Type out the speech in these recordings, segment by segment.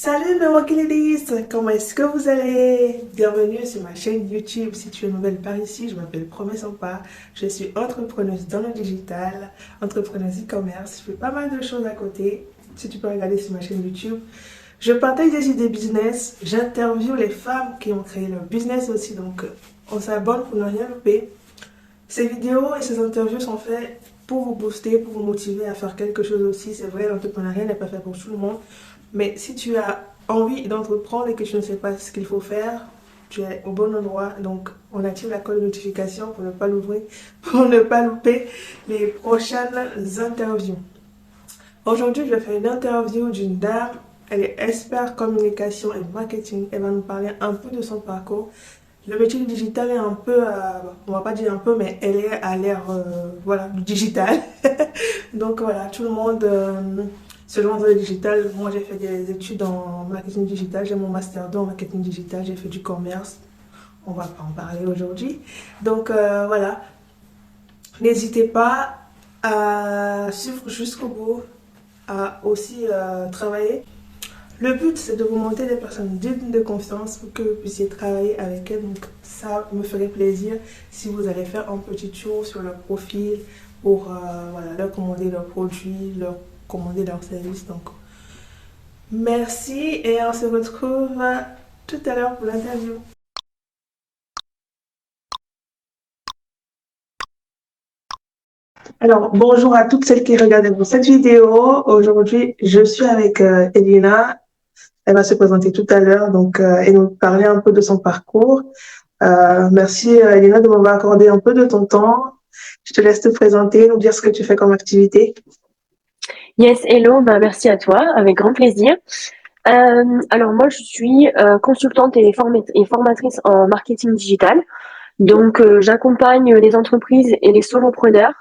Salut mes Rocky Ladies, comment est-ce que vous allez? Bienvenue sur ma chaîne YouTube. Si tu es nouvelle par ici, je m'appelle Promesse Sampa. Je suis entrepreneuse dans le digital, entrepreneuse e-commerce. Je fais pas mal de choses à côté. Si tu peux regarder sur ma chaîne YouTube, je partage des idées business. J'interviewe les femmes qui ont créé leur business aussi. Donc, on s'abonne pour ne rien louper. Ces vidéos et ces interviews sont faites pour vous booster, pour vous motiver à faire quelque chose aussi. C'est vrai, l'entrepreneuriat n'est pas fait pour tout le monde. Mais si tu as envie d'entreprendre et que tu ne sais pas ce qu'il faut faire, tu es au bon endroit. Donc, on active la cloche de notification pour ne pas l'ouvrir, pour ne pas louper les prochaines interviews. Aujourd'hui, je vais faire une interview d'une dame. Elle est expert communication et marketing. Elle va nous parler un peu de son parcours. Le métier du digital est un peu, on va pas dire un peu, mais elle est à l'ère, voilà, du digital. Donc voilà, tout le monde se lance dans le digital. Moi, j'ai fait des études en marketing digital. J'ai mon master 2 en marketing digital. J'ai fait du commerce. On va pas en parler aujourd'hui. Donc voilà, n'hésitez pas à suivre jusqu'au bout, à aussi travailler. Le but, c'est de vous monter des personnes dignes de confiance pour que vous puissiez travailler avec elles. Donc, ça me ferait plaisir si vous allez faire un petit tour sur leur profil pour voilà, leur commander leurs produits, leur commander leurs services. Donc, merci et on se retrouve tout à l'heure pour l'interview. Alors, bonjour à toutes celles qui regardent cette vidéo. Aujourd'hui, je suis avec Elina. Elle va se présenter tout à l'heure donc, et nous parler un peu de son parcours. Merci Elina de m'avoir accordé un peu de ton temps. Je te laisse te présenter, nous dire ce que tu fais comme activité. Yes, hello, bah merci à toi, avec grand plaisir. Alors moi, je suis consultante et formatrice en marketing digital. Donc, j'accompagne les entreprises et les solopreneurs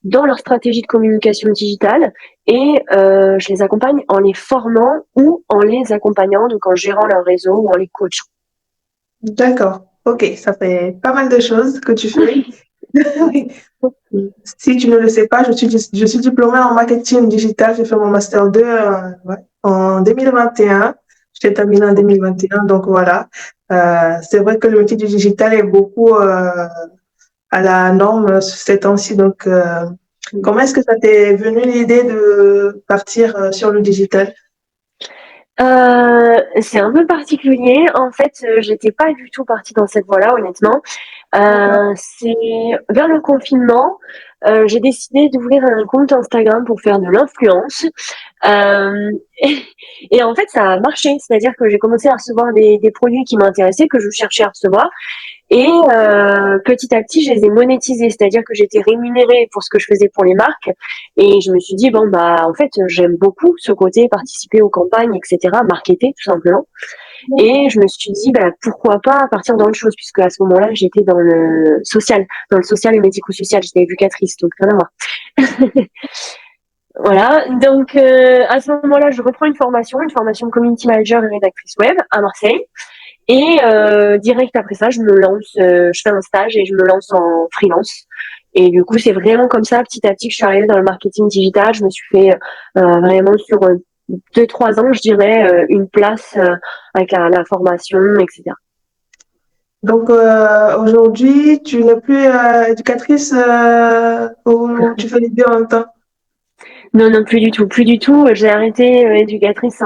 dans leur stratégie de communication digitale et je les accompagne en les formant ou en les accompagnant, donc en gérant leur réseau ou en les coachant. D'accord, ok, ça fait pas mal de choses que tu fais. Si tu ne le sais pas, je suis diplômée en marketing digital. J'ai fait mon master 2 ouais, en 2021. Je l'ai terminé en 2021, donc voilà. C'est vrai que le métier du digital est beaucoup à la norme ces temps-ci. Donc, comment est-ce que ça t'est venu l'idée de partir sur le digital? C'est un peu particulier. En fait, j'étais pas du tout partie dans cette voie-là, honnêtement. D'accord. C'est vers le confinement, j'ai décidé d'ouvrir un compte Instagram pour faire de l'influence. Euh, et en fait, ça a marché. C'est-à-dire que j'ai commencé à recevoir des produits qui m'intéressaient, que je cherchais à recevoir. Et petit à petit, je les ai monétisés, c'est-à-dire que j'étais rémunérée pour ce que je faisais pour les marques. Et je me suis dit, bon, bah, en fait, j'aime beaucoup ce côté, participer aux campagnes, etc., marketer, tout simplement. Et je me suis dit, bah, pourquoi pas partir dans autre chose, puisque à ce moment-là, j'étais dans le social et médico-social, j'étais éducatrice, donc rien à voir. Voilà, donc à ce moment-là, je reprends une formation community manager et rédactrice web à Marseille. Et direct après ça, je me lance, je fais un stage et je me lance en freelance. Et du coup, c'est vraiment comme ça, petit à petit, que je suis arrivée dans le marketing digital. Je me suis fait vraiment sur 2, 3 ans, je dirais, une place avec la formation, etc. Donc, aujourd'hui, tu n'es plus éducatrice ou tu fais les deux en même temps? Non, non, plus du tout, plus du tout. J'ai arrêté éducatrice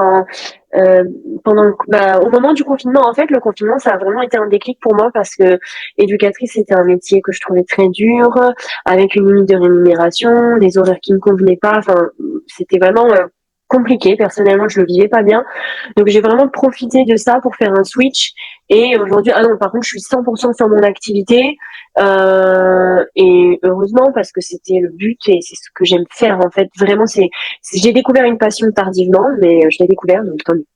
euh, au moment du confinement. En fait, le confinement, ça a vraiment été un déclic pour moi parce que éducatrice, c'était un métier que je trouvais très dur, avec une limite de rémunération, des horaires qui me convenaient pas. Enfin, c'était vraiment compliqué. Personnellement, je le vivais pas bien. Donc, j'ai vraiment profité de ça pour faire un switch. Et aujourd'hui, ah non, par contre, je suis 100% sur mon activité. Et heureusement, parce que c'était le but et c'est ce que j'aime faire, en fait. Vraiment, j'ai découvert une passion tardivement, mais je l'ai découvert, donc tant mieux.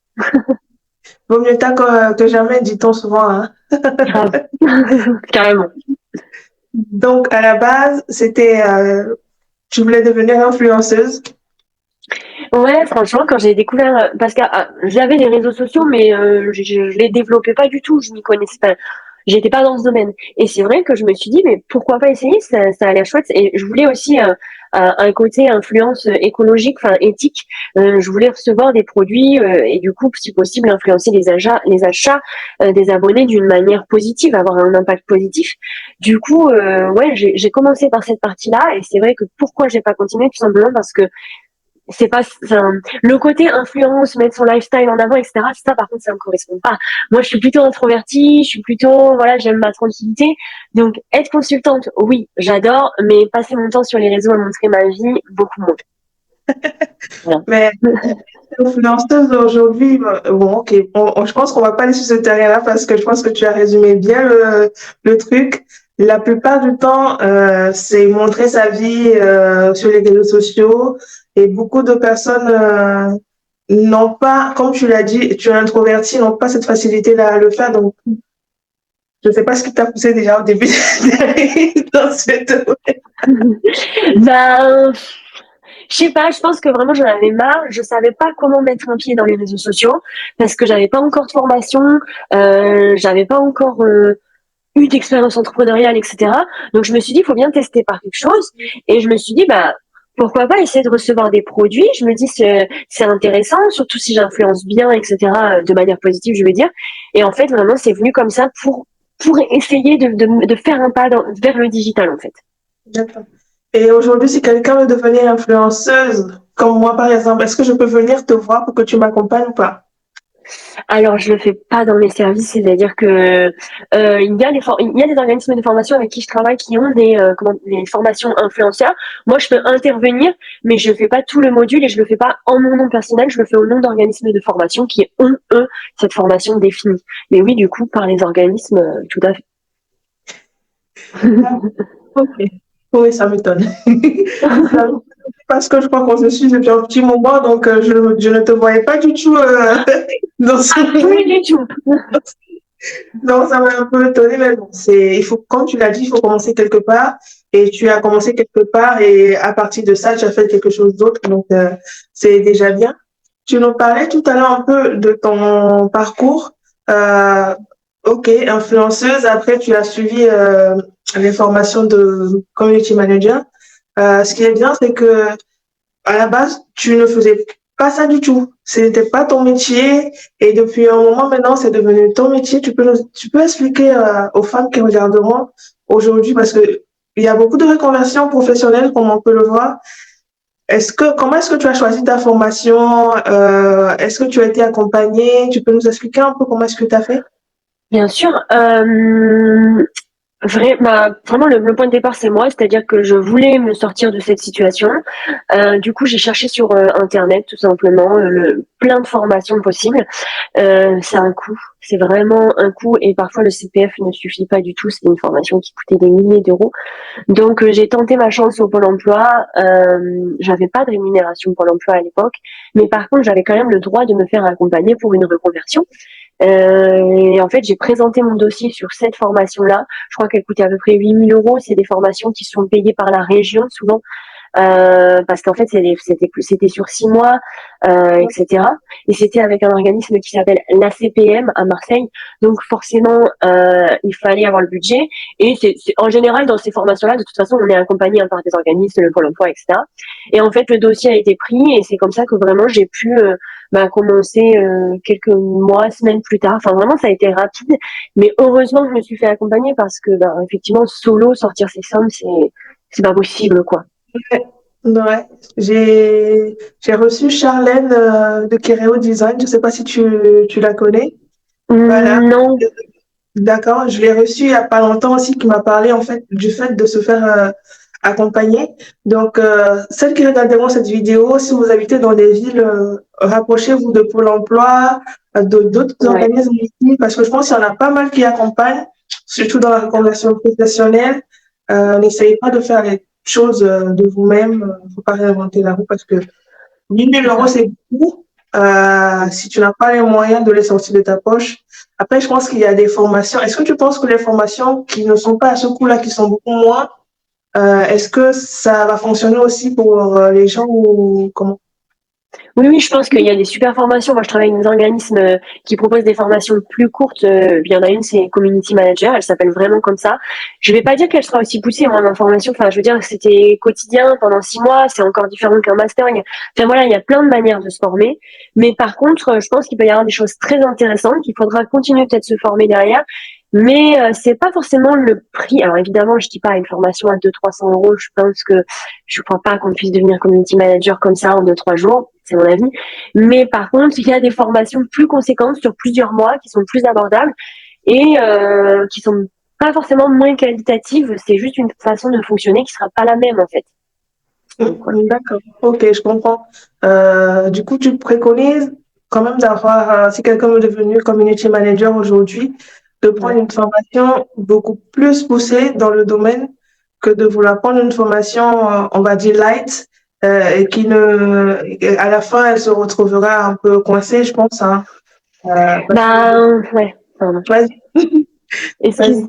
Vaut mieux tard que jamais, dit-on souvent, hein. Grave. Carrément. Donc, à la base, c'était, tu voulais devenir influenceuse. Ouais, franchement, quand j'ai découvert, parce que j'avais les réseaux sociaux, mais je les développais pas du tout, je m'y connaissais pas. J'étais pas dans ce domaine. Et c'est vrai que je me suis dit, mais pourquoi pas essayer? Ça a l'air chouette. Et je voulais aussi un côté influence écologique, enfin éthique. Je voulais recevoir des produits et du coup, si possible, influencer les achats des abonnés d'une manière positive, avoir un impact positif. Du coup, ouais, j'ai commencé par cette partie-là et c'est vrai que pourquoi j'ai pas continué, tout simplement parce que c'est pas enfin, le côté influence, mettre son lifestyle en avant, etc. Ça, par contre, ça me correspond pas. Moi, je suis plutôt introvertie, je suis plutôt, voilà, j'aime ma tranquillité. Donc, être consultante, oui, j'adore, mais passer mon temps sur les réseaux à montrer ma vie, beaucoup moins. Voilà. Mais influenceuse aujourd'hui, bon, ok, je pense qu'on va pas aller sur ce terrain-là parce que je pense que tu as résumé bien le truc. La plupart du temps, c'est montrer sa vie sur les réseaux sociaux et beaucoup de personnes n'ont pas, comme tu l'as dit, tu es introverti, n'ont pas cette facilité-là à le faire. Donc, je sais pas ce qui t'a poussé déjà au début d'aller dans cette... Ben, je sais pas, je pense que vraiment j'en avais marre. Je savais pas comment mettre un pied dans les réseaux sociaux parce que j'avais pas encore de formation, j'avais pas encore eu d'expérience entrepreneuriale, etc. Donc je me suis dit, il faut bien tester par quelque chose. Et je me suis dit, bah pourquoi pas essayer de recevoir des produits. Je me dis, c'est intéressant, surtout si j'influence bien, etc. De manière positive, je veux dire. Et en fait, vraiment, c'est venu comme ça pour essayer de faire un pas vers le digital, en fait. D'accord. Et aujourd'hui, si quelqu'un veut devenir influenceuse, comme moi par exemple, est-ce que je peux venir te voir pour que tu m'accompagnes ou pas? Alors, je le fais pas dans mes services, c'est-à-dire que il y a des organismes de formation avec qui je travaille qui ont des formations influenceurs. Moi, je peux intervenir, mais je fais pas tout le module et je le fais pas en mon nom personnel, je le fais au nom d'organismes de formation qui ont eux cette formation définie. Mais oui, du coup, par les organismes, tout à fait. Ah, ok. Oui, ça m'étonne. Ça m'étonne parce que je crois qu'on se suit depuis un petit moment, donc je ne te voyais pas du tout dans ce... Ah, plus du tout. Non, ça m'a un peu étonné, mais bon, il faut, comme tu l'as dit, il faut commencer quelque part. Et tu as commencé quelque part et à partir de ça, tu as fait quelque chose d'autre. Donc, c'est déjà bien. Tu nous parlais tout à l'heure un peu de ton parcours. Euh, ok, influenceuse. Après, tu as suivi les formations de community manager. Ce qui est bien, c'est que à la base, tu ne faisais pas ça du tout. Ce n'était pas ton métier. Et depuis un moment maintenant, c'est devenu ton métier. Tu peux expliquer aux femmes qui regarderont aujourd'hui, parce que il y a beaucoup de reconversions professionnelles, comme on peut le voir. Comment est-ce que tu as choisi ta formation? Est-ce que tu as été accompagnée? Tu peux nous expliquer un peu comment est-ce que tu as fait? Bien sûr. Vraiment, le point de départ, c'est moi, c'est-à-dire que je voulais me sortir de cette situation. Du coup, j'ai cherché sur Internet, tout simplement, plein de formations possibles. C'est un coût, c'est vraiment un coût, et parfois le CPF ne suffit pas du tout. C'est une formation qui coûtait des milliers d'euros. Donc, j'ai tenté ma chance au Pôle emploi. J'avais pas de rémunération Pôle emploi à l'époque, mais par contre, j'avais quand même le droit de me faire accompagner pour une reconversion. Et en fait, j'ai présenté mon dossier sur cette formation-là. Je crois qu'elle coûtait à peu près 8 000 euros. C'est des formations qui sont payées par la région souvent, parce qu'en fait, c'était sur 6 mois, etc. Et c'était avec un organisme qui s'appelle l'ACPM à Marseille. Donc forcément, il fallait avoir le budget. Et en général, dans ces formations-là, de toute façon, on est accompagné par des organismes, le Pôle emploi, etc. Et en fait, le dossier a été pris et c'est comme ça que vraiment j'ai pu commencer quelques mois, semaines plus tard. Enfin, vraiment, ça a été rapide. Mais heureusement que je me suis fait accompagner parce que, effectivement, solo, sortir ses sommes, c'est pas possible, quoi. Ouais. J'ai reçu Charlène de Kéréo Design. Je ne sais pas si tu la connais. Voilà. Non. D'accord, je l'ai reçu il y a pas longtemps aussi qui m'a parlé en fait du fait de se faire accompagner. Donc, celles qui regarderont cette vidéo, si vous habitez dans des villes, rapprochez-vous de Pôle emploi, d'autres Ouais. organismes ici, parce que je pense qu'il y en a pas mal qui accompagnent, surtout dans la reconversion professionnelle. N'essayez pas de faire les choses de vous-même. Faut pas réinventer la roue parce que 8 000 euros, Ça. c'est beaucoup. Si tu n'as pas les moyens de les sortir de ta poche. Après, je pense qu'il y a des formations. Est-ce que tu penses que les formations qui ne sont pas à ce coût-là, qui sont beaucoup moins, est-ce que ça va fonctionner aussi pour les gens ou comment? Oui, oui, je pense qu'il y a des super formations. Moi, je travaille avec des organismes qui proposent des formations plus courtes. Il y en a une, c'est Community Manager. Elle s'appelle vraiment comme ça. Je vais pas dire qu'elle sera aussi poussée, moi, ma formation. Enfin, je veux dire, c'était quotidien pendant 6 mois. C'est encore différent qu'un master. Enfin, voilà, il y a plein de manières de se former. Mais par contre, je pense qu'il peut y avoir des choses très intéressantes, qu'il faudra continuer peut-être se former derrière. Mais c'est pas forcément le prix. Alors évidemment, je dis pas une formation à 200-300 euros. Je pense que je crois pas qu'on puisse devenir community manager comme ça en 2-3 jours. C'est mon avis. Mais par contre, il y a des formations plus conséquentes sur plusieurs mois qui sont plus abordables et qui sont pas forcément moins qualitatives. C'est juste une façon de fonctionner qui sera pas la même en fait. Donc, voilà. D'accord, ok, je comprends. Du coup, tu préconises quand même d'avoir, si quelqu'un est devenu community manager aujourd'hui, de prendre Ouais. une formation beaucoup plus poussée dans le domaine que de vouloir prendre une formation, on va dire light, et qui ne, et à la fin, elle se retrouvera un peu coincée, je pense, hein, parce que, Ouais, pardon. vas-y, Excuse.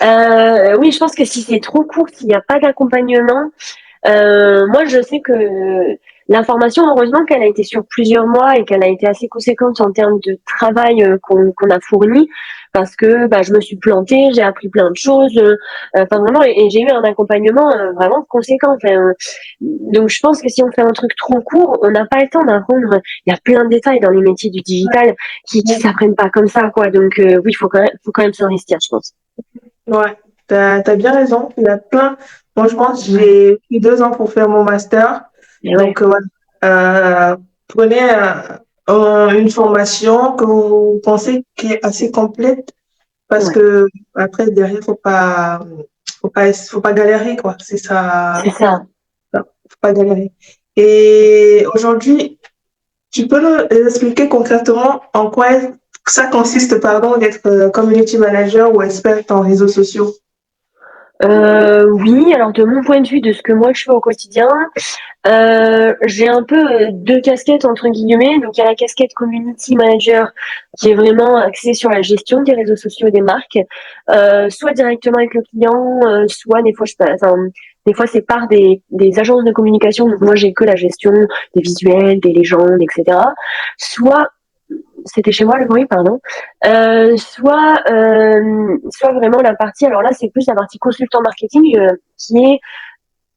vas-y. Oui, je pense que si c'est trop court, s'il n'y a pas d'accompagnement, moi, je sais que l'information, heureusement qu'elle a été sur plusieurs mois et qu'elle a été assez conséquente en termes de travail qu'on a fourni, parce que bah, je me suis plantée, j'ai appris plein de choses, enfin vraiment, et j'ai eu un accompagnement vraiment conséquent. Enfin, donc, je pense que si on fait un truc trop court, on n'a pas le temps d'apprendre. Il y a plein de détails dans les métiers du digital qui s'apprennent pas comme ça, quoi. Donc, oui, faut quand même s'investir, je pense. Ouais, t'as bien raison. Il y a plein. Moi, je pense que j'ai pris 2 ans pour faire mon master. Mais ouais, Donc, voilà. Prenez une formation que vous pensez qui est assez complète parce ouais, que après, derrière, faut pas galérer, quoi. C'est ça, c'est ça. faut pas galérer. Et aujourd'hui, tu peux nous expliquer concrètement en quoi ça consiste, pardon, d'être community manager ou expert en réseaux sociaux? Oui, alors de mon point de vue, de ce que moi je fais au quotidien, j'ai un peu deux casquettes entre guillemets. Donc il y a la casquette community manager qui est vraiment axée sur la gestion des réseaux sociaux des marques, soit directement avec le client, soit des fois des fois c'est par des agences de communication. Donc moi j'ai que la gestion des visuels, des légendes, etc. Soit c'était chez moi le bruit, pardon. Soit vraiment la partie, alors là c'est plus la partie consultant marketing qui est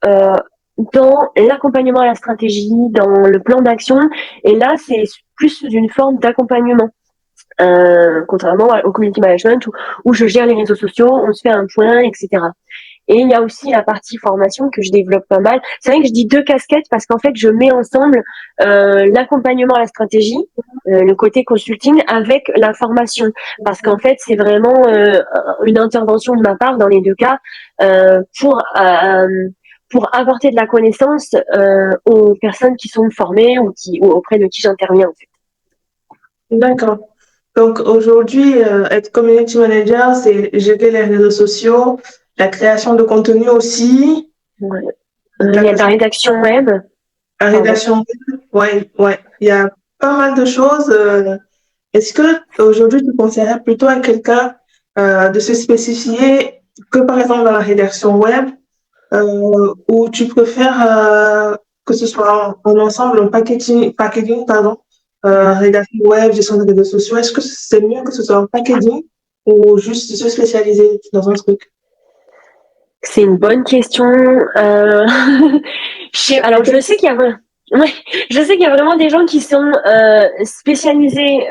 euh, dans l'accompagnement à la stratégie, dans le plan d'action. Et là, c'est plus une forme d'accompagnement. Contrairement au community management où je gère les réseaux sociaux, on se fait un point, etc. Et il y a aussi la partie formation que je développe pas mal. C'est vrai que je dis deux casquettes parce qu'en fait, je mets ensemble l'accompagnement à la stratégie, le côté consulting, avec la formation. Parce qu'en fait, c'est vraiment une intervention de ma part dans les deux cas euh, pour euh, pour apporter de la connaissance aux personnes qui sont formées ou auprès de qui j'interviens en fait. D'accord. Donc aujourd'hui, être community manager, c'est gérer les réseaux sociaux, la création de contenu aussi, Ouais. Il la y a de la rédaction web, la pardon. rédaction. Ouais, ouais. Il y a pas mal de choses. Est-ce que aujourd'hui tu conseillerais plutôt à quelqu'un de se spécifier que par exemple dans la rédaction web, ou tu préfères que ce soit en ensemble, un packaging, pardon, rédaction web, gestion des réseaux sociaux. Est-ce que c'est mieux que ce soit un packaging ou juste se spécialiser dans un truc? C'est une bonne question. Alors, je sais qu'il y a, ouais, je sais qu'il y a vraiment des gens qui sont spécialisés.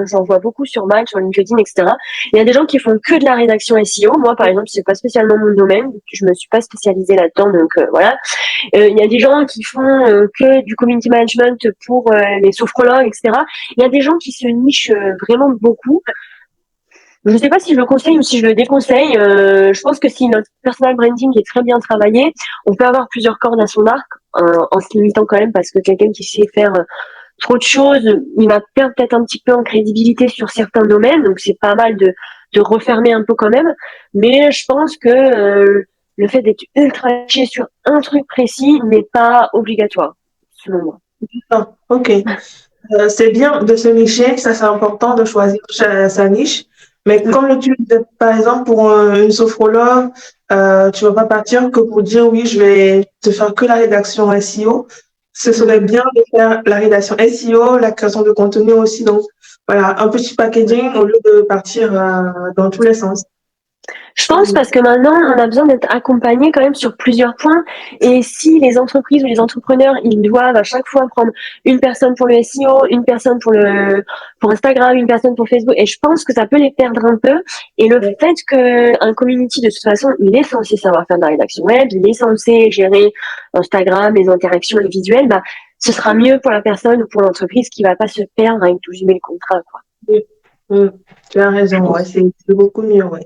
J'en vois beaucoup sur Mac, sur LinkedIn, etc. Il y a des gens qui font que de la rédaction SEO. Moi, par exemple, c'est pas spécialement mon domaine. Je me suis pas spécialisée là-dedans, donc voilà. Il y a des gens qui font que du community management pour les sophrologues, etc. Il y a des gens qui se nichent vraiment beaucoup. Je ne sais pas si je le conseille ou si je le déconseille. Je pense que si notre personal branding est très bien travaillé, on peut avoir plusieurs cordes à son arc en se limitant quand même parce que quelqu'un qui sait faire trop de choses, il va perdre peut-être un petit peu en crédibilité sur certains domaines. Donc c'est pas mal de refermer un peu quand même. Mais je pense que le fait d'être ultra niché sur un truc précis n'est pas obligatoire, selon moi. Ah, ok. C'est bien de se nicher, ça c'est important de choisir sa niche. Mais comme tu disais, par exemple, pour une sophrologue, tu vas pas partir que pour dire oui, je vais te faire que la rédaction SEO. ce serait Mhm. bien de faire la rédaction SEO, la création de contenu aussi. Donc, voilà, un petit packaging au lieu de partir dans tous les sens. Je pense parce que maintenant, on a besoin d'être accompagné quand même sur plusieurs points. Et si les entreprises ou les entrepreneurs, ils doivent à chaque fois prendre une personne pour le SEO, une personne pour Instagram, une personne pour Facebook, et je pense que ça peut les perdre un peu. Et le Ouais. fait qu'un community, de toute façon, il est censé savoir faire de la rédaction web, il est censé gérer Instagram, les interactions, les visuels, bah, ce sera mieux pour la personne ou pour l'entreprise qui va pas se perdre avec 12 000 contrats, quoi. Oui. Mm. Tu as Je raison, ouais, pense. c'est beaucoup mieux, ouais.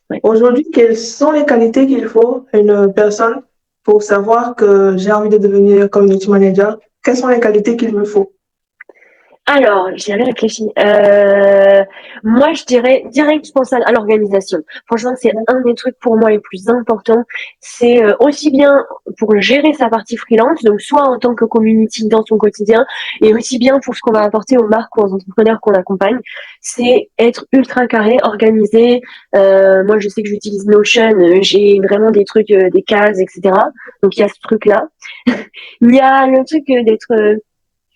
Ouais. Aujourd'hui, quelles sont les qualités qu'il faut à une personne pour savoir que j'ai envie de devenir community manager? Quelles sont les qualités qu'il me faut? Alors, j'y avais réfléchi. Moi, je dirais direct, je pense à l'organisation. Franchement, c'est un des trucs pour moi les plus importants. C'est aussi bien pour gérer sa partie freelance, donc soit en tant que community dans son quotidien, et aussi bien pour ce qu'on va apporter aux marques ou aux entrepreneurs qu'on accompagne. C'est être ultra carré, organisé. Moi, je sais que j'utilise Notion, j'ai vraiment des trucs, des cases, etc. Donc, il y a ce truc-là. Il y a le truc d'être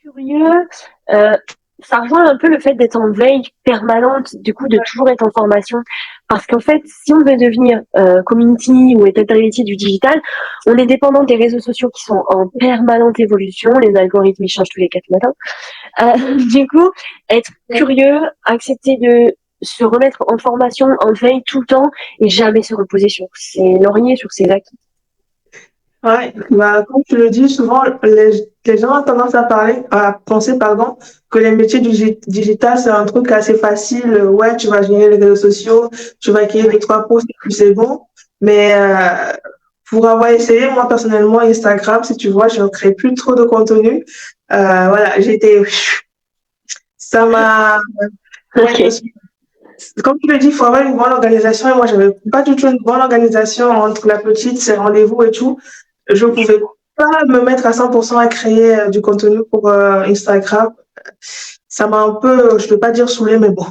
curieux. Euh, Ça rejoint un peu le fait d'être en veille permanente, du coup, de toujours être en formation. Parce qu'en fait, si on veut devenir community ou état-reality du digital, on est dépendant des réseaux sociaux qui sont en permanente évolution. Les algorithmes, ils changent tous les 4 matins. Du coup, être curieux, accepter de se remettre en formation, en veille tout le temps et jamais se reposer sur ses lauriers, sur ses acquis. Ouais, bah, comme tu le dis, souvent, les gens ont tendance à penser, pardon, que les métiers du digital, c'est un truc assez facile. Ouais, tu vas gérer les réseaux sociaux, tu vas créer deux, trois posts et puis c'est bon. Mais, pour avoir essayé, moi, personnellement, Instagram, si tu vois, je ne crée plus trop de contenu. Voilà, ça m'a, ouais, Ok. comme tu le dis, il faut avoir une bonne organisation. Et moi, j'avais pas du tout une bonne organisation entre la petite, ses rendez-vous et tout. Je pouvais pas me mettre à 100% à créer du contenu pour Instagram. Ça m'a un peu, je peux pas dire saoulé, mais bon,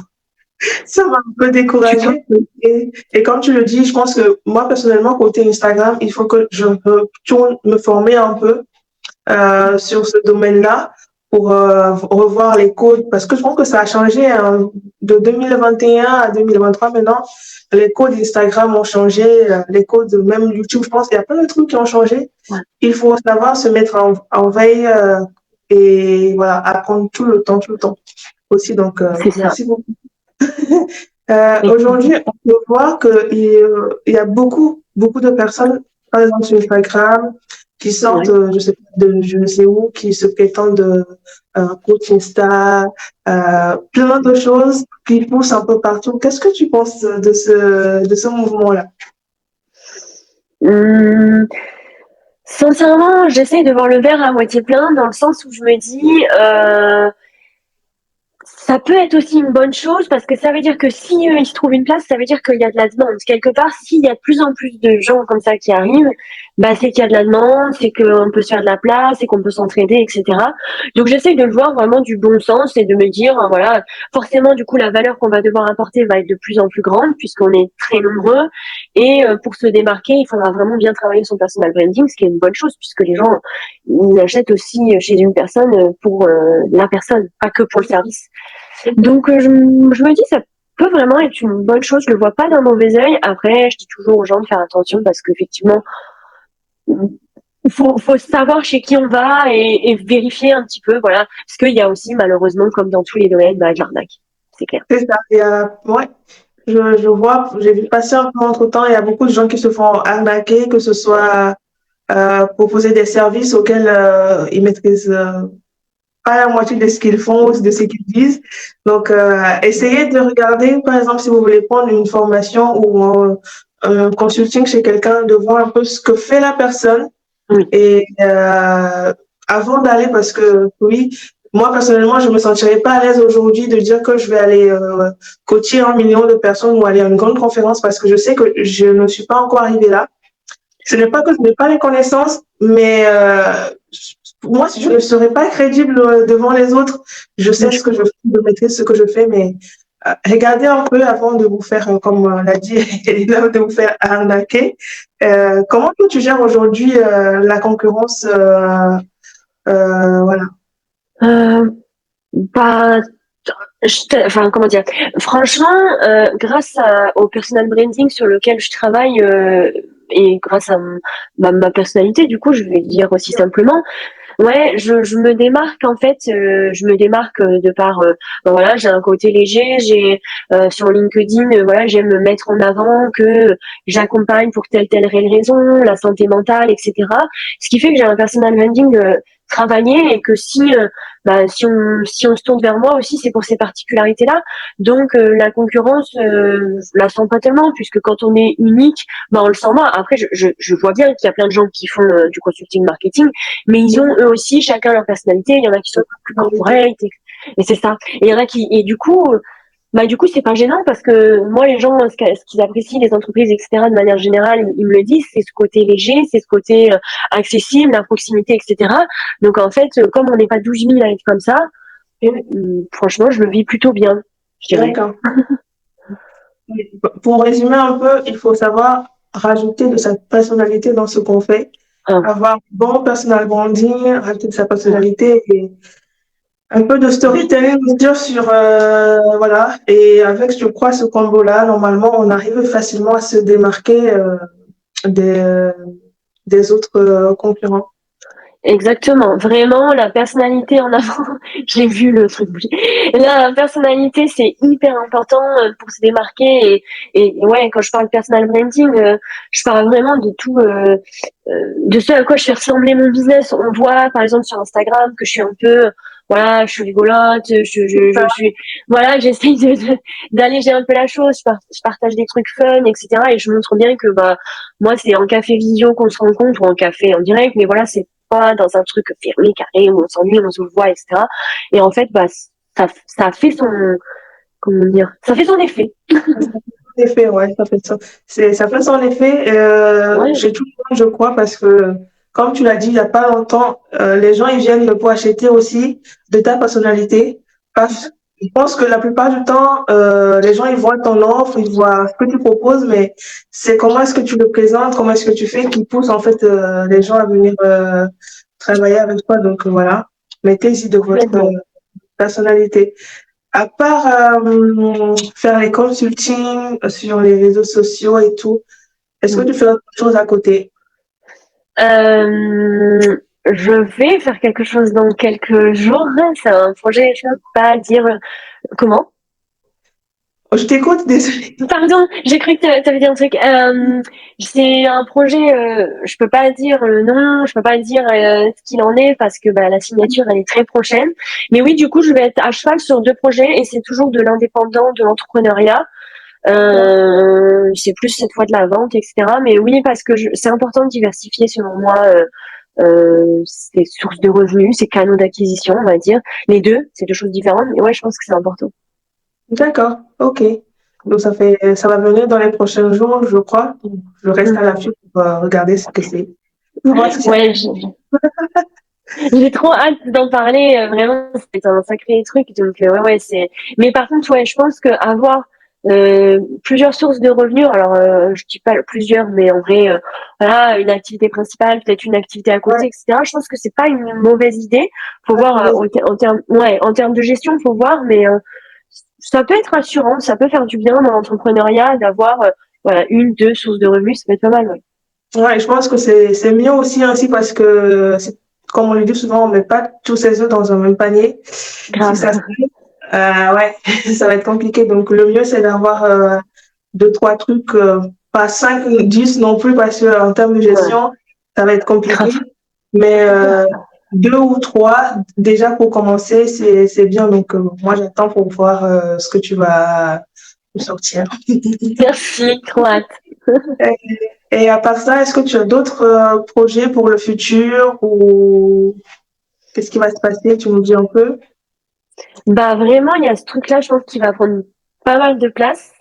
ça m'a un peu Tu peux. découragée. Et comme tu le dis, je pense que moi, personnellement, côté Instagram, il faut que je retourne me former un peu sur ce domaine-là pour revoir les codes parce que je pense que ça a changé hein, de 2021 à 2023 maintenant. Les codes Instagram ont changé, les codes même YouTube, je pense qu'il y a plein de trucs qui ont changé. Ouais, Il faut savoir se mettre en veille et voilà, apprendre tout le temps aussi. Donc, c'est ça. merci beaucoup. Écoute, Aujourd'hui, on peut voir qu'il y a beaucoup de personnes, par exemple sur Instagram, qui sortent, ouais. je sais pas, de je ne sais où, qui se prétendent coach Insta, plein de choses qui poussent un peu partout. Qu'est-ce que tu penses de ce mouvement-là? Hum, Sincèrement, j'essaye de voir le verre à moitié plein dans le sens où je me dis, ça peut être aussi une bonne chose parce que ça veut dire que si ils se trouvent une place, ça veut dire qu'il y a de la demande. Quelque part, s'il y a de plus en plus de gens comme ça qui arrivent, bah c'est qu'il y a de la demande, c'est qu'on peut se faire de la place, c'est qu'on peut s'entraider, etc. Donc j'essaye de le voir vraiment du bon sens et de me dire, voilà, forcément du coup la valeur qu'on va devoir apporter va être de plus en plus grande puisqu'on est très nombreux et pour se démarquer, il faudra vraiment bien travailler son personal branding, ce qui est une bonne chose puisque les gens ils achètent aussi chez une personne pour la personne, pas que pour le service. Donc, je me dis, ça peut vraiment être une bonne chose. Je le vois pas d'un mauvais œil. Après, je dis toujours aux gens de faire attention parce qu'effectivement, faut savoir chez qui on va et vérifier un petit peu, voilà. Parce qu'il y a aussi, malheureusement, comme dans tous les domaines, bah, de l'arnaque. C'est clair. C'est ça. Ouais, je vois, j'ai vu passer un peu entre-temps, il y a beaucoup de gens qui se font arnaquer, que ce soit proposer des services auxquels ils maîtrisent pas la moitié de ce qu'ils font ou de ce qu'ils disent. Donc, essayez de regarder, par exemple, si vous voulez prendre une formation ou un consulting chez quelqu'un, de voir un peu ce que fait la personne Oui, et avant d'aller, parce que oui, moi personnellement, je me sentirais pas à l'aise aujourd'hui de dire que je vais aller coacher 1 million de personnes ou aller à une grande conférence parce que je sais que je ne suis pas encore arrivée là. Ce n'est pas que je n'ai pas les connaissances, mais moi, si je ne serais pas crédible devant les autres, je sais ce je que je comprends. fais, je maîtrise ce que je fais, mais regardez un peu avant de vous faire, comme l'a dit Elena, de vous faire arnaquer. Comment toi, tu gères aujourd'hui la concurrence Voilà. Euh, Bah, enfin, comment dire? Franchement, au personal branding sur lequel je travaille, et grâce à ma personnalité, du coup, je vais dire aussi simplement, ouais, je me démarque en fait, je me démarque de par, ben voilà, j'ai un côté léger, j'ai sur LinkedIn, voilà, j'aime me mettre en avant que j'accompagne pour telle raison, la santé mentale, etc. Ce qui fait que j'ai un personal branding travaillé et que si on se tourne vers moi aussi, c'est pour ces particularités-là. Donc la concurrence, je la sens pas tellement puisque quand on est unique, ben on le sent moins. Après, je vois bien qu'il y a plein de gens qui font du consulting marketing mais ils ont eux aussi chacun leur personnalité. Il y en a qui sont plus corporate et c'est ça. Et il y en a qui et du coup c'est pas gênant parce que moi les gens ce qu'ils apprécient les entreprises etc de manière générale ils me le disent c'est ce côté léger c'est ce côté accessible la proximité etc. Donc en fait comme on n'est pas 12 000 à être comme ça franchement je le vis plutôt bien je dirais. D'accord. Pour résumer un peu, il faut savoir rajouter de sa personnalité dans ce qu'on fait, Ah, avoir bon personal branding, rajouter de sa personnalité et un peu de storytelling bien sûr sur voilà. Et avec, je crois, ce combo-là, normalement, on arrive facilement à se démarquer des, euh, des autres concurrents. exactement, vraiment la personnalité en avant. J'ai vu le truc. La personnalité, c'est hyper important pour se démarquer. Et ouais, quand je parle personal branding, je parle vraiment de tout, de ce à quoi je fais ressembler mon business. On voit, par exemple, sur Instagram que je suis un peu, voilà, je suis rigolote, je suis, voilà, j'essaye d'alléger un peu la chose. Je partage des trucs fun, etc. Et je montre bien que, bah, moi, c'est en café visio qu'on se rencontre ou en café en direct. Mais voilà, c'est pas dans un truc fermé, carré, où on s'ennuie, on se voit, etc. Et en fait, bah, ça fait comment dire, ça fait son effet. Ça fait son effet, ouais, ça fait ça. Ça fait son effet, Ouais, chez tout le monde, je crois, parce que, comme tu l'as dit il n'y a pas longtemps, les gens, ils viennent pour acheter aussi de ta personnalité. Parce, je pense que la plupart du temps, les gens, ils voient ton offre, ils voient ce que tu proposes, mais c'est comment est-ce que tu le présentes, comment est-ce que tu fais qui pousse, en fait, les gens à venir travailler avec toi. Donc, voilà. Mettez-y de votre complètement. personnalité. À part faire les consultings sur les réseaux sociaux et tout, est-ce que tu fais autre chose à côté? Je vais faire quelque chose dans quelques jours. C'est un projet, je ne peux pas dire comment. Oh, je t'écoute, désolée. Pardon, j'ai cru que tu avais dit un truc. C'est un projet, je peux pas dire le nom, je peux pas dire ce qu'il en est parce que bah, la signature elle est très prochaine. Mais oui, du coup, je vais être à cheval sur deux projets et c'est toujours de l'indépendant, de l'entrepreneuriat. C'est plus cette fois de la vente, etc. Mais oui, parce que c'est important de diversifier selon moi ses sources de revenus, ses canaux d'acquisition, on va dire. Les deux, c'est deux choses différentes, mais ouais, je pense que c'est important. D'accord, ok. Donc ça va venir dans les prochains jours, je crois. Je reste à Mm. l'affût pour regarder ce que c'est. Pour voir si c'est- Ouais, j'ai trop hâte d'en parler. Vraiment, c'est un sacré truc. Donc, ouais, ouais, c'est. Mais par contre, ouais, je pense que avoir plusieurs sources de revenus. Alors, je dis pas plusieurs, mais en vrai, voilà, une activité principale, peut-être une activité à Ouais, côté, etc. Je pense que c'est pas une mauvaise idée. Faut pas de voir mauvaise en termes, ouais, en termes de gestion, faut voir, mais ça peut être rassurant, ça peut faire du bien dans l'entrepreneuriat d'avoir, voilà, une, deux sources de revenus, ça peut être pas mal, ouais. Ouais, je pense que c'est mieux aussi ainsi parce que, comme on le dit souvent, on met pas tous ses œufs dans un même panier. Si ça se Grave. fait, ouais, ça va être compliqué. Donc, le mieux, c'est d'avoir deux, trois trucs, pas cinq ou 10 non plus, parce que en termes de Ouais, gestion, ça va être compliqué. grave. Mais deux ou trois, déjà pour commencer, c'est bien. Donc, moi, j'attends pour voir ce que tu vas nous sortir. Merci, Croate. Et à part ça, est-ce que tu as d'autres projets pour le futur ou qu'est-ce qui va se passer? Tu nous dis un peu. Bah vraiment, il y a ce truc-là, je pense qu'il va prendre pas mal de place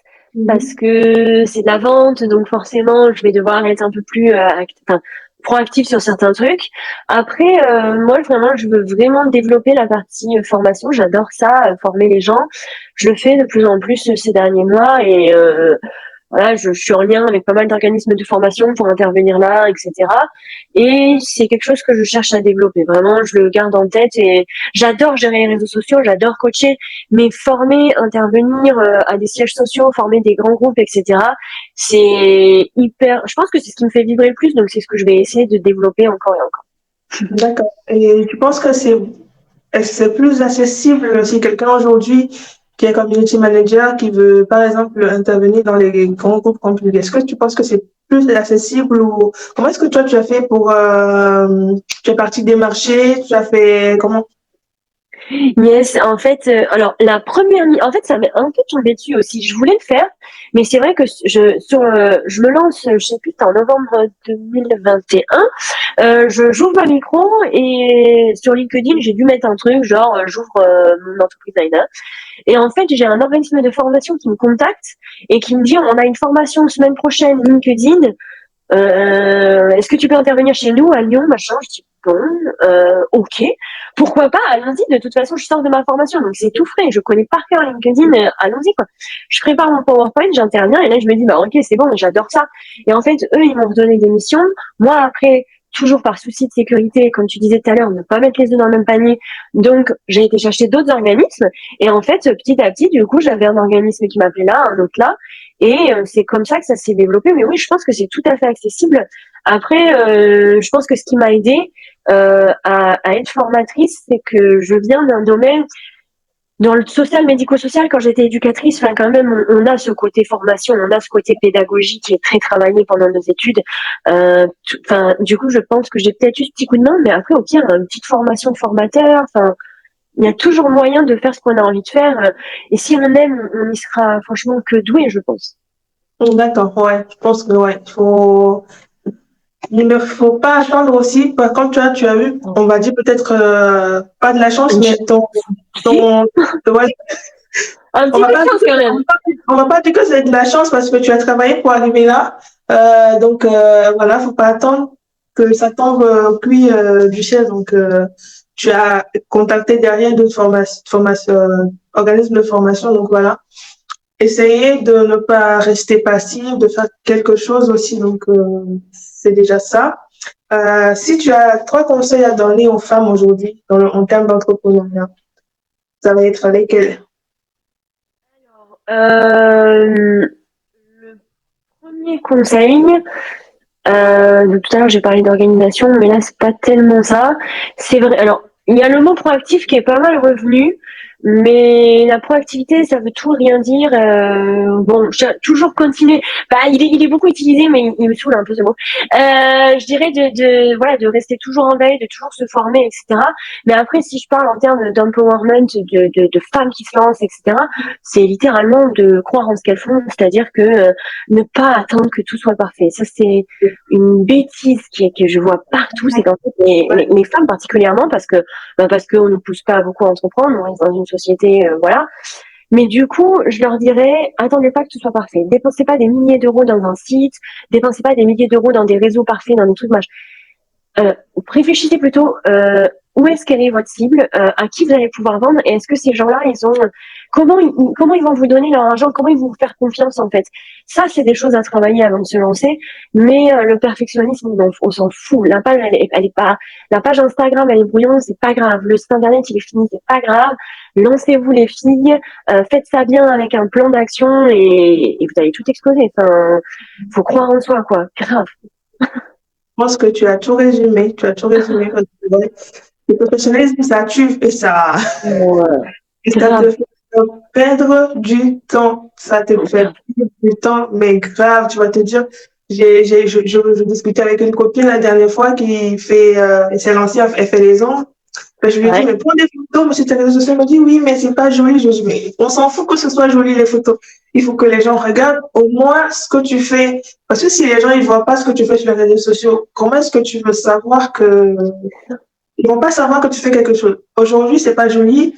parce Mhm. que c'est de la vente, donc forcément, je vais devoir être un peu plus enfin, proactive sur certains trucs. Après, moi, vraiment, je veux vraiment développer la partie formation. J'adore ça, former les gens. Je le fais de plus en plus ces derniers mois et voilà, je suis en lien avec pas mal d'organismes de formation pour intervenir là, etc. Et c'est quelque chose que je cherche à développer. Vraiment, je le garde en tête et j'adore gérer les réseaux sociaux, j'adore coacher, mais former, intervenir à des sièges sociaux, former des grands groupes, etc. C'est hyper. Je pense que c'est ce qui me fait vibrer le plus, donc c'est ce que je vais essayer de développer encore et encore. D'accord. Et tu penses que est-ce que c'est plus accessible si quelqu'un aujourd'hui qui est community manager, qui veut par exemple intervenir dans les grands groupes comme public, est-ce que tu penses que c'est plus accessible ou comment est-ce que toi tu as fait pour tu es parti démarcher, tu as fait comment? Yes, en fait, alors la première, en fait, ça m'est un peu tombé dessus aussi. Je voulais le faire, mais c'est vrai que je me lance, je sais plus, c'était en novembre 2021. J'ouvre ma micro et sur LinkedIn, j'ai dû mettre un truc genre j'ouvre mon entreprise Aina. Et en fait, j'ai un organisme de formation qui me contacte et qui me dit on a une formation semaine prochaine LinkedIn. Est-ce que tu peux intervenir chez nous à Lyon, machin? Je dis bon, ok, pourquoi pas, allons-y. De toute façon, je sors de ma formation, donc c'est tout frais. Je connais par cœur LinkedIn, allons-y quoi. Je prépare mon PowerPoint, j'interviens et là je me dis bah ok, c'est bon, j'adore ça. Et en fait, eux, ils m'ont redonné des missions. Moi après, toujours par souci de sécurité, comme tu disais tout à l'heure, ne pas mettre les œufs dans le même panier. Donc j'ai été chercher d'autres organismes et en fait, petit à petit, du coup, j'avais un organisme qui m'appelait là, un autre là. Et c'est comme ça que ça s'est développé. Mais oui, je pense que c'est tout à fait accessible. Après, je pense que ce qui m'a aidé à être formatrice, c'est que je viens d'un domaine dans le social, médico-social. Quand j'étais éducatrice, enfin quand même, on a ce côté formation, on a ce côté pédagogique qui est très travaillé pendant nos études. Enfin, du coup, je pense que j'ai peut-être eu ce petit coup de main, mais après, au pire, une petite formation de formateur. Enfin, il y a toujours moyen de faire ce qu'on a envie de faire. Et si on aime, on y sera franchement que doué, je pense. D'accord, ouais, je pense que ouais, il ne faut pas attendre aussi. Par contre, tu as eu, on va dire peut-être pas de la chance, Une mais Si, ton, ouais, un on petit va peu de pas, chance quand même. on va pas dire que c'est de la chance parce que tu as travaillé pour arriver là. Donc voilà, faut pas attendre que ça tombe cuit du ciel. Donc tu as contacté derrière d'autres organismes de formation. Donc voilà, essayer de ne pas rester passif, de faire quelque chose aussi. Donc c'est déjà ça. Si tu as trois conseils à donner aux femmes aujourd'hui en termes d'entrepreneuriat, ça va être lesquels? Le premier conseil, tout à l'heure j'ai parlé d'organisation, mais là c'est pas tellement ça. C'est vrai. Alors, il y a le mot proactif qui est pas mal revenu, mais la proactivité, ça veut tout rien dire. Bon, toujours continuer. Bah, il est beaucoup utilisé, mais il me saoule un peu ce mot. Je dirais voilà, de rester toujours en veille, de toujours se former, etc. Mais après, si je parle en termes d'empowerment, de femmes qui se lancent, etc., c'est littéralement de croire en ce qu'elles font, c'est-à-dire que ne pas attendre que tout soit parfait. Ça, c'est une bêtise que je vois partout, c'est qu'en fait, les femmes particulièrement, parce qu'on ne pousse pas beaucoup à entreprendre, on reste dans une société, voilà. Mais du coup, je leur dirais, attendez pas que tout soit parfait. Dépensez pas des milliers d'euros dans un site, dépensez pas des milliers d'euros dans des réseaux parfaits, dans des trucs machin. Euh, Réfléchissez plutôt où est-ce qu'elle est votre cible, à qui vous allez pouvoir vendre, et est-ce que ces gens-là, ils ont comment ils vont vous donner leur argent, comment ils vont vous faire confiance en fait. Ça, c'est des choses à travailler avant de se lancer, mais le perfectionnisme, on s'en fout. La page, elle est pas, la page Instagram, elle est brouillon, c'est pas grave. Le site internet, il est fini, c'est pas grave. Lancez-vous les filles, faites ça bien avec un plan d'action et vous allez tout exploser. Enfin, faut croire en soi, quoi. Grave. Je pense que tu as tout résumé. Tu as tout résumé. Parce que, ouais, le professionnalisme, ça tue Ouais, et ça te grave. fait perdre du temps. Ça te fait Grave. perdre du temps, mais grave. Tu vas te dire, je discutais avec une copine la dernière fois qui elle s'est lancée, elle fait les ongles. Ben, je lui ai dit, Ouais. mais prends des photos, mais sur tes réseaux sociaux. Elle m'a dit, oui, mais c'est pas joli. Je lui ai dit, mais on s'en fout que ce soit joli, les photos. Il faut que les gens regardent au moins ce que tu fais. Parce que si les gens, ils voient pas ce que tu fais sur les réseaux sociaux, comment est-ce que tu veux savoir ils vont pas savoir que tu fais quelque chose. Aujourd'hui, c'est pas joli.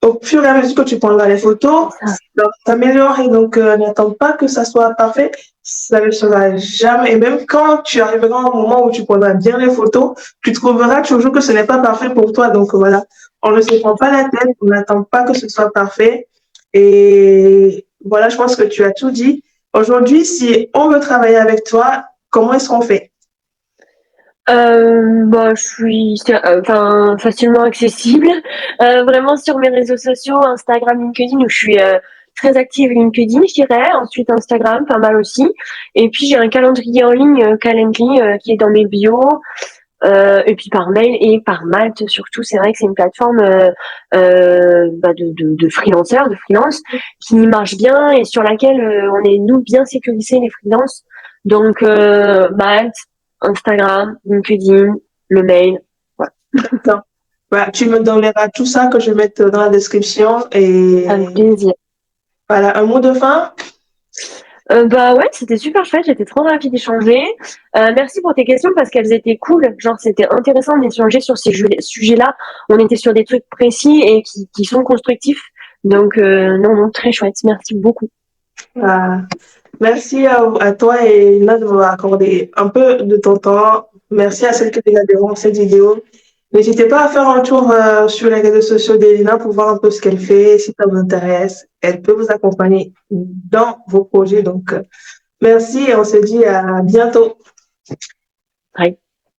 Au fur et à mesure que tu prendras les photos, C'est ça. ça va s'améliorer. Donc, n'attends pas que ça soit parfait. Ça ne sera jamais. Et même quand tu arriveras au moment où tu prendras bien les photos, tu trouveras toujours que ce n'est pas parfait pour toi. Donc, voilà. On ne se prend pas la tête. On n'attend pas que ce soit parfait. Et voilà, je pense que tu as tout dit. Aujourd'hui, si on veut travailler avec toi, comment est-ce qu'on fait? Bah, je suis facilement accessible. Vraiment sur mes réseaux sociaux, Instagram, LinkedIn, où je suis très active LinkedIn, je dirais. Ensuite Instagram, pas mal aussi. Et puis j'ai un calendrier en ligne, Calendly, qui est dans mes bios. Et puis par mail et par Malte surtout. C'est vrai que c'est une plateforme de freelanceurs, de freelance, qui marche bien et sur laquelle on est nous bien sécurisés les freelances. Donc Malte, Instagram, LinkedIn, le mail. Voilà. D'accord. Bah, tu me donneras tout ça que je mette dans la description Avec et plaisir. voilà, un mot de fin. Bah ouais, c'était super chouette, j'étais trop ravie d'échanger. Merci pour tes questions parce qu'elles étaient cool. Genre, c'était intéressant d'échanger sur ces sujets-là. On était sur des trucs précis et qui sont constructifs. Donc, non, non, très chouette. Merci beaucoup. Ah, merci à toi et Lina de m'avoir accordé un peu de ton temps. Merci à celles qui regarderont cette vidéo. N'hésitez pas à faire un tour sur les réseaux sociaux d'Elina pour voir un peu ce qu'elle fait. Si ça vous intéresse, elle peut vous accompagner dans vos projets. Donc, merci et on se dit à bientôt. Bye.